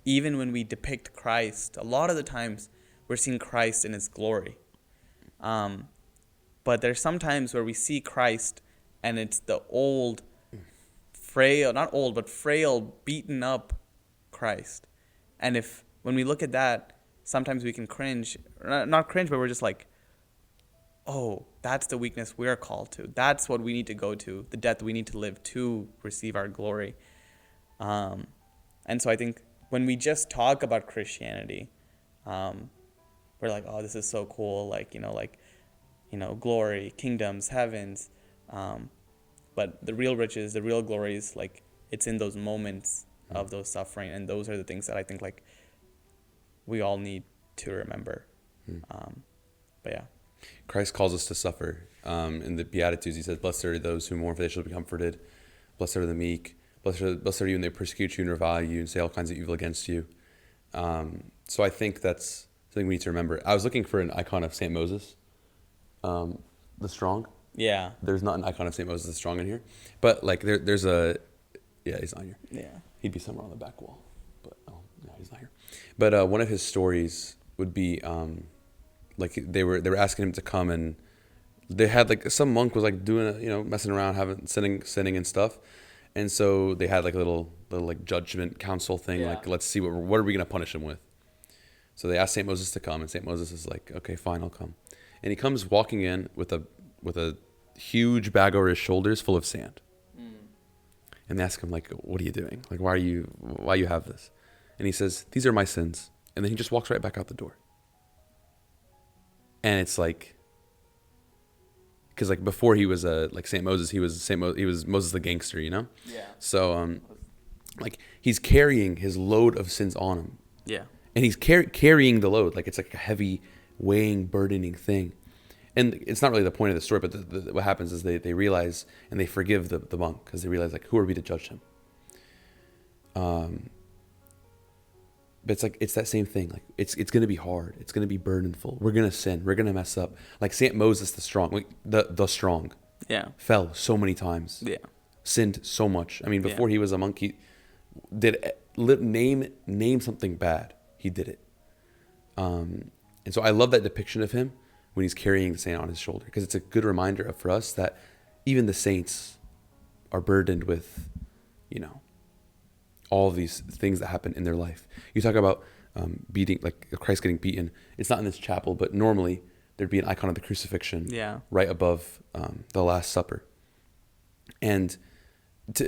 even when we depict Christ, a lot of the times we're seeing Christ in his glory. But there's some times where we see Christ and it's the old, frail, beaten up Christ. And when we look at that, sometimes we can cringe, not cringe, but we're just oh, that's the weakness we're called to. That's what we need to go to, the death we need to live to receive our glory. And so I think when we just talk about Christianity, we're oh, this is so cool, glory, kingdoms, heavens. But the real riches, the real glories, it's in those moments of those suffering, and those are the things that I think like we all need to remember. But yeah, Christ calls us to suffer. In the Beatitudes, he says, "Blessed are those who mourn, for they shall be comforted. Blessed are the meek. Blessed are you when they persecute you and revile you and say all kinds of evil against you." So I think that's something we need to remember. I was looking for an icon of Saint Moses, the Strong. yeah, There's not an icon of Saint Moses the Strong in here, but like there's a, yeah, he's not here. yeah, He'd be somewhere on the back wall, but no, he's not here. But one of his stories would be like they were asking him to come, and they had like some monk was like doing messing around, sinning and stuff, and so they had like a little like judgment council thing, Yeah. like let's see what are we gonna punish him with. So they asked Saint Moses to come, and Saint Moses is like, okay, fine, I'll come, and he comes walking in with a huge bag over his shoulders full of sand. And they ask him, like, what are you doing? Like, why you have this? And he says, these are my sins. And then he just walks right back out the door. And it's like, because like before he was like Saint Moses, he was Moses the gangster, Yeah. So like he's carrying his load of sins on him, yeah, and he's carrying the load like it's like a heavy, weighing, burdening thing. And it's not really the point of the story, but what happens is they realize and they forgive the monk because they realize, like, who are we to judge him? But it's that same thing. Like it's going to be hard. It's going to be burdenful. We're going to sin. We're going to mess up. Like Saint Moses the Strong, the Strong, yeah, fell so many times. yeah, Sinned so much. I mean, before Yeah. he was a monk, he did name something bad. He did it. And so I love that depiction of him when he's carrying the saint on his shoulder, because it's a good reminder for us that even the saints are burdened with, all of these things that happen in their life. You talk about beating, like Christ getting beaten. It's not in this chapel, but normally there'd be an icon of the crucifixion Yeah. right above the Last Supper. And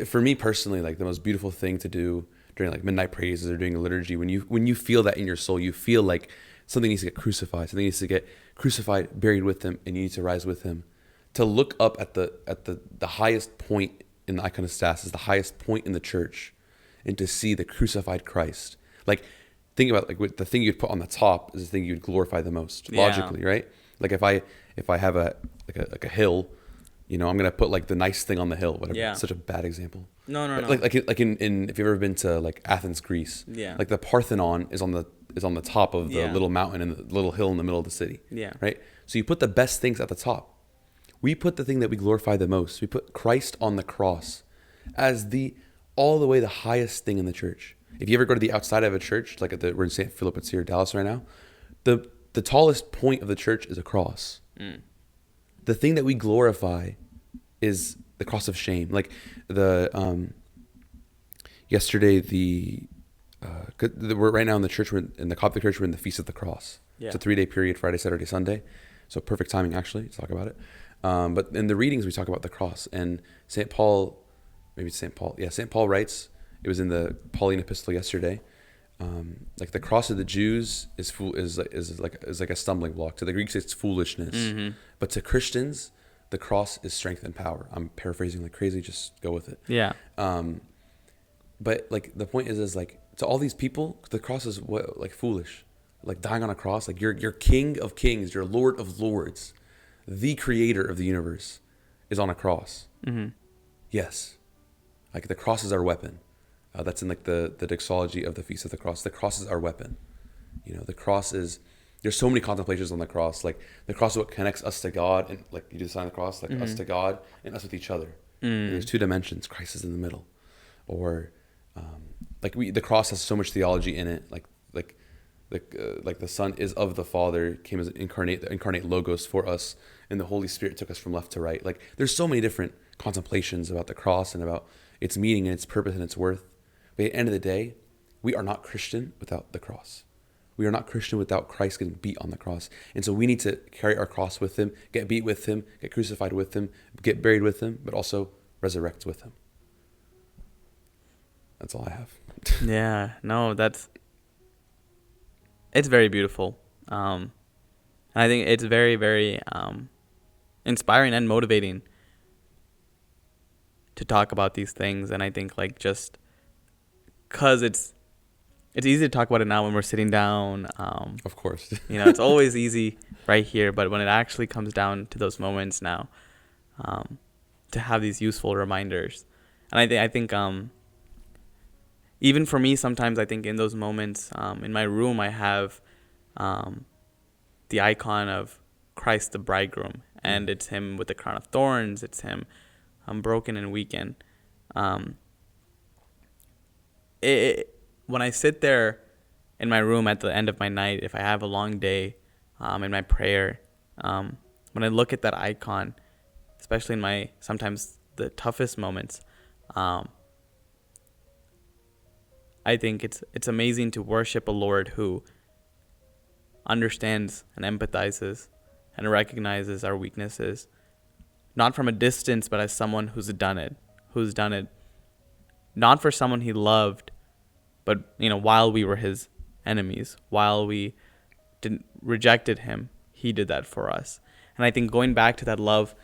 for me personally, like the most beautiful thing to do during like midnight praises or during a liturgy, when you feel that in your soul, you feel like something needs to get crucified, something needs to get crucified, buried with him, and you need to rise with him. To look up at the highest point in the iconostasis, the highest point in the church, and to see the crucified Christ. Like, think about like the thing you'd put on the top is the thing you'd glorify the most, Yeah. logically, right? Like if I have a hill, I'm gonna put like the nice thing on the hill. Whatever. Yeah. It's such a bad example. No. Like in if you've ever been to like Athens, Greece, Yeah. like the Parthenon is on the top of the Yeah. little mountain and the little hill in the middle of the city. Yeah. Right. So you put the best things at the top. We put the thing that we glorify the most. We put Christ on the cross as all the way the highest thing in the church. If you ever go to the outside of a church, like we're in St. Philip, it's here, Dallas right now, the tallest point of the church is a cross. The thing that we glorify is the cross of shame. Like yesterday, we're right now in the church, in the Coptic church, we're in the Feast of the Cross. Yeah. It's a 3-day period, Friday, Saturday, Sunday. So perfect timing, actually, to talk about it. But in the readings, we talk about the cross. And St. Paul writes, it was in the Pauline epistle yesterday, like the cross of the Jews is like a stumbling block. To the Greeks, it's foolishness. Mm-hmm. But to Christians, the cross is strength and power. I'm paraphrasing like crazy, just go with it. Yeah. But like the point is like to all these people, the cross is like foolish. Like dying on a cross, like you're King of Kings, you're Lord of Lords, the Creator of the universe is on a cross. Mm-hmm. Yes, like the cross is our weapon. That's in like the doxology of the Feast of the Cross. The cross is our weapon. The cross is. There's so many contemplations on the cross. Like the cross is what connects us to God, and like you do the sign of the cross, like us to God and us with each other. And there's two dimensions. Christ is in the middle, or the cross has so much theology in it. Like the Son is of the Father, came as the incarnate Logos for us, and the Holy Spirit took us from left to right. Like there's so many different contemplations about the cross and about its meaning and its purpose and its worth. But at the end of the day, we are not Christian without the cross. We are not Christian without Christ getting beat on the cross. And so we need to carry our cross with him, get beat with him, get crucified with him, get buried with him, but also resurrect with him. That's all I have. Yeah. No, it's very beautiful. And I think it's very, very inspiring and motivating to talk about these things. And I think like just because it's easy to talk about it now when we're sitting down. Of course. It's always easy right here, but when it actually comes down to those moments now, to have these useful reminders. And I think even for me, sometimes I think in those moments, in my room, I have the icon of Christ the bridegroom, and it's him with the crown of thorns. It's him broken and weakened. When I sit there in my room at the end of my night, if I have a long day in my prayer, when I look at that icon, especially in my sometimes the toughest moments, I think it's amazing to worship a Lord who understands and empathizes and recognizes our weaknesses, not from a distance, but as someone who's done it, not for someone he loved, but while we were his enemies, while we rejected him, he did that for us. And I think going back to that love,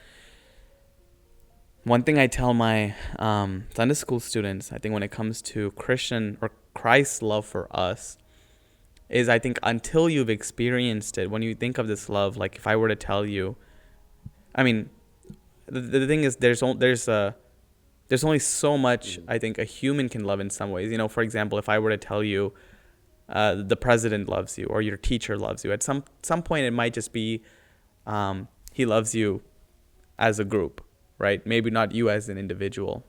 one thing I tell my Sunday school students, I think when it comes to Christian or Christ's love for us, is I think until you've experienced it, when you think of this love, like if I were to tell you, I mean, the thing is there's only so much I think a human can love in some ways. For example, if I were to tell you the president loves you or your teacher loves you, at some point it might just be he loves you as a group, right? Maybe not you as an individual.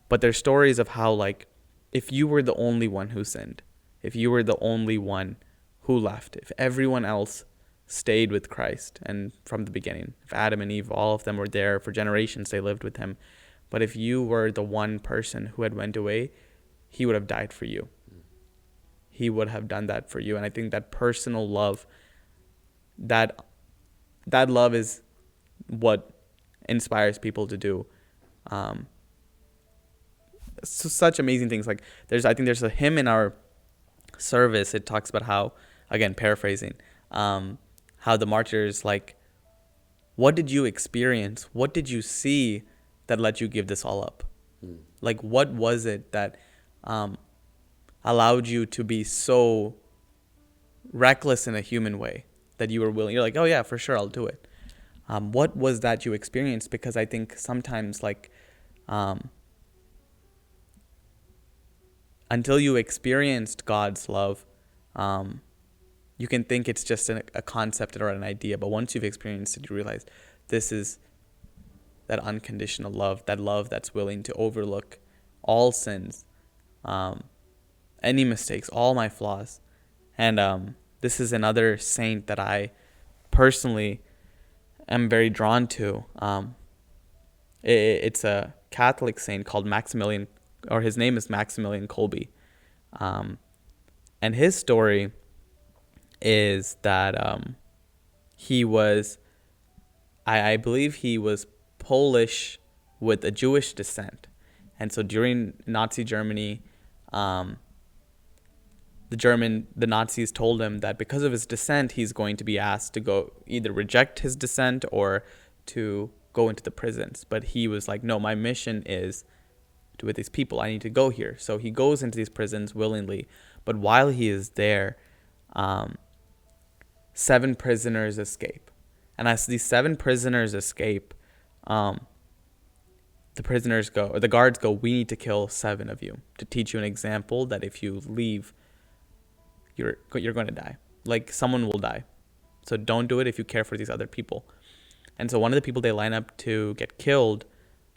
But there's stories of how, like, if you were the only one who sinned, if you were the only one who left, if everyone else stayed with Christ and from the beginning, if Adam and Eve, all of them were there for generations, they lived with him. But if you were the one person who had went away, he would have died for you. He would have done that for you. And I think that personal love, that love is what inspires people to do such amazing things. Like I think there's a hymn in our service. It talks about how, again, paraphrasing, how the martyrs, like, what did you experience? What did you see that let you give this all up? Like, what was it that allowed you to be so reckless in a human way that you were willing? You're like, oh yeah, for sure, I'll do it. What was that you experienced? Because I think sometimes, like, until you experienced God's love, you can think it's just a concept or an idea. But once you've experienced it, you realize this is that unconditional love, that love that's willing to overlook all sins, any mistakes, all my flaws. And this is another saint that I personally am very drawn to. It's a Catholic saint called Maximilian, or his name is Maximilian Kolbe. And his story is that he was, I believe he was Polish with a Jewish descent. And so during Nazi Germany, the Nazis told him that because of his descent, he's going to be asked to go either reject his descent or to go into the prisons. But he was like, no, my mission is with these people. I need to go here. So he goes into these prisons willingly. But while he is there, 7 prisoners escape. And as these 7 prisoners escape, the guards go, we need to kill 7 of you to teach you an example that if you leave, you're going to die. Like, someone will die. So don't do it if you care for these other people. And so one of the people they line up to get killed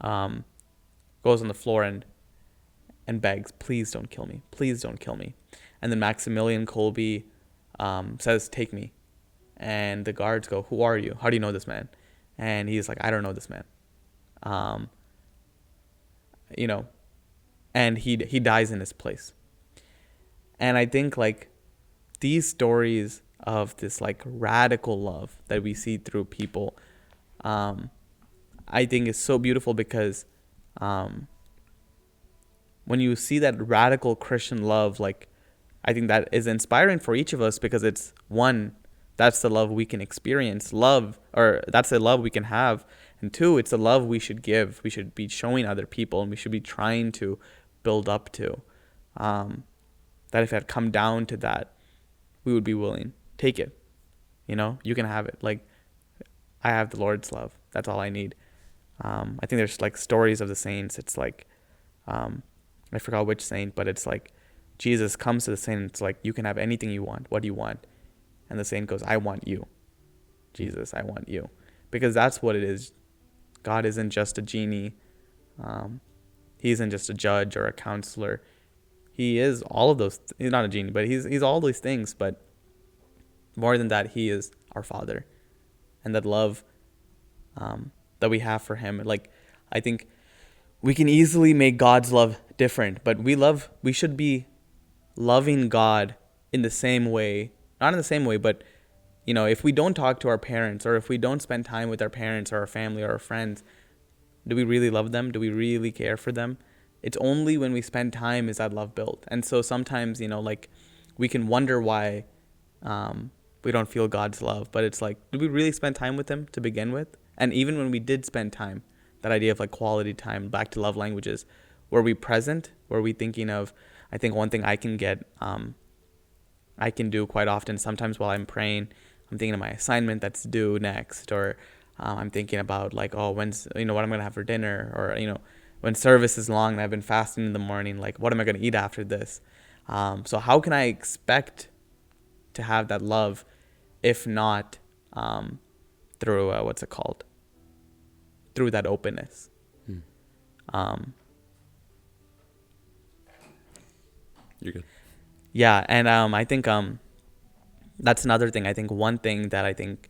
goes on the floor and begs, please don't kill me. Please don't kill me. And then Maximilian Kolbe says, take me. And the guards go, who are you? How do you know this man? And he's like, I don't know this man. And he dies in his place. And I think, like, these stories of this, like, radical love that we see through people, I think is so beautiful because when you see that radical Christian love, like, I think that is inspiring for each of us because it's, one, that's the love we can experience, that's the love we can have. And 2, it's the love we should give. We should be showing other people, and we should be trying to build up to. that if it had come down to that, we would be willing. Take it. You can have it. Like, I have the Lord's love. That's all I need. I think there's like stories of the saints. It's like, I forgot which saint, but it's like Jesus comes to the saint and it's like, you can have anything you want. What do you want? And the saint goes, I want you. Jesus, I want you. Because that's what it is. God isn't just a genie. He isn't just a judge or a counselor. He is all of those. He's not a genie, but he's all these things. But more than that, he is our Father. And that love that we have for him. Like, I think we can easily make God's love different, but we should be loving God in the same way. Not in the same way, but, if we don't talk to our parents, or if we don't spend time with our parents or our family or our friends, do we really love them? Do we really care for them? It's only when we spend time is that love built. And so sometimes, like, we can wonder why we don't feel God's love. But it's like, did we really spend time with him to begin with? And even when we did spend time, that idea of like quality time, back to love languages, were we present? Were we thinking of, I think one thing I can do quite often, sometimes while I'm praying, I'm thinking of my assignment that's due next, or I'm thinking about like, oh, when's, what I'm going to have for dinner, or, when service is long and I've been fasting in the morning, like, what am I going to eat after this? So how can I expect to have that love if not through, through that openness? You're good. Yeah, and I think that's another thing. I think one thing that I think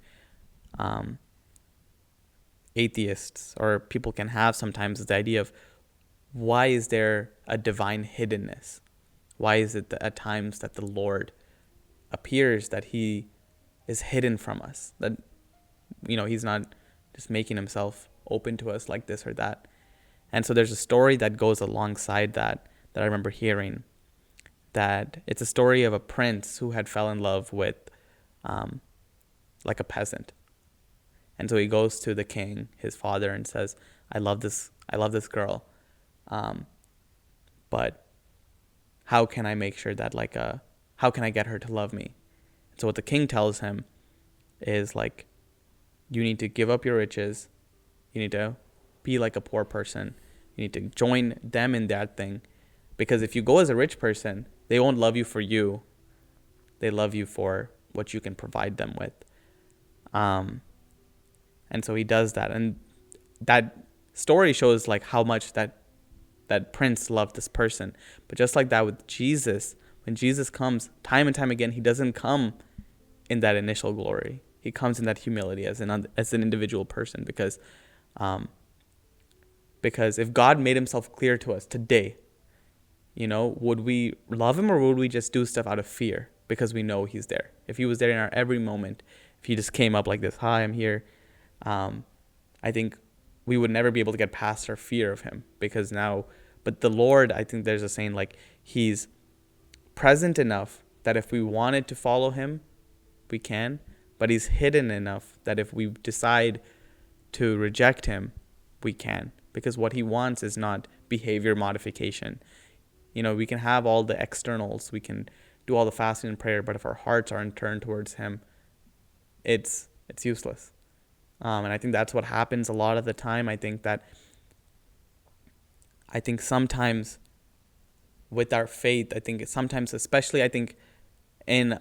atheists or people can have sometimes is the idea of, why is there a divine hiddenness? Why is it that at times that the Lord appears that he is hidden from us? That, he's not just making himself open to us like this or that. And so there's a story that goes alongside that I remember hearing, that it's a story of a prince who had fell in love with like a peasant. And so he goes to the king, his father, and says, I love this girl. But how can I make sure that how can I get her to love me? So what the king tells him is like, you need to give up your riches. You need to be like a poor person. You need to join them in that thing. Because if you go as a rich person, they won't love you for you. They love you for what you can provide them with. And so he does that. And that story shows like how much that prince loved this person. But just like that with Jesus, when Jesus comes time and time again, he doesn't come in that initial glory. He comes in that humility as an individual person, because if God made himself clear to us today, would we love him, or would we just do stuff out of fear because we know he's there? If he was there in our every moment, if he just came up like this, hi, I'm here, I think we would never be able to get past our fear of him, because but the Lord, I think there's a saying like, he's present enough that if we wanted to follow him, we can, but he's hidden enough that if we decide to reject him, we can, because what he wants is not behavior modification. We can have all the externals, we can do all the fasting and prayer, but if our hearts aren't turned towards him, it's useless. And I think that's what happens a lot of the time. I think sometimes with our faith, sometimes, especially in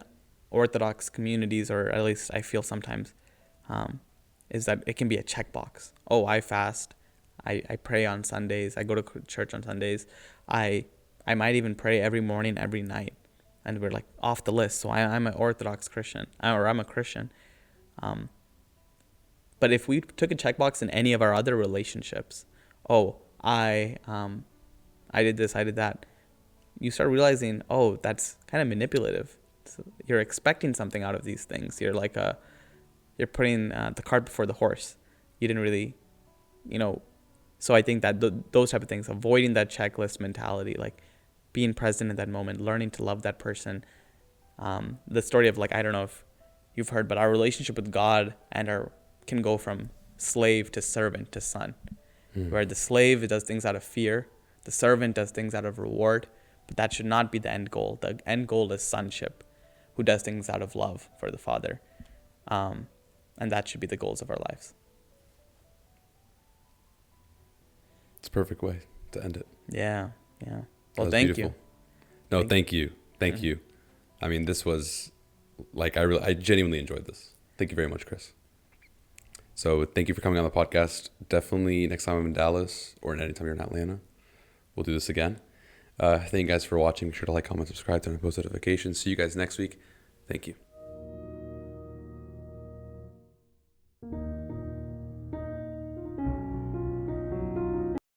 Orthodox communities, or at least I feel sometimes, is that it can be a checkbox. Oh, I fast. I pray on Sundays. I go to church on Sundays. I might even pray every morning, every night. And we're like off the list. So I'm an Orthodox Christian, or I'm a Christian. But if we took a checkbox in any of our other relationships, I did this, I did that, you start realizing, that's kind of manipulative. So you're expecting something out of these things. You're like you're putting the cart before the horse. You didn't really, So I think that those type of things, avoiding that checklist mentality, like being present in that moment, learning to love that person. The story of I don't know if you've heard, but our relationship with God can go from slave to servant to son, where the slave does things out of fear, the servant does things out of reward, But that should not be the end goal. The end goal is sonship, who does things out of love for the Father. And that should be the goals of our lives. It's a perfect way to end it. Yeah. Well, thank beautiful. you. No, thank you. Thank you. I mean, this was I genuinely enjoyed this. Thank you very much, Chris. So thank you for coming on the podcast. Definitely next time I'm in Dallas or anytime you're in Atlanta, we'll do this again. Thank you guys for watching. Make sure to like, comment, subscribe, turn on post notifications. See you guys next week. Thank you.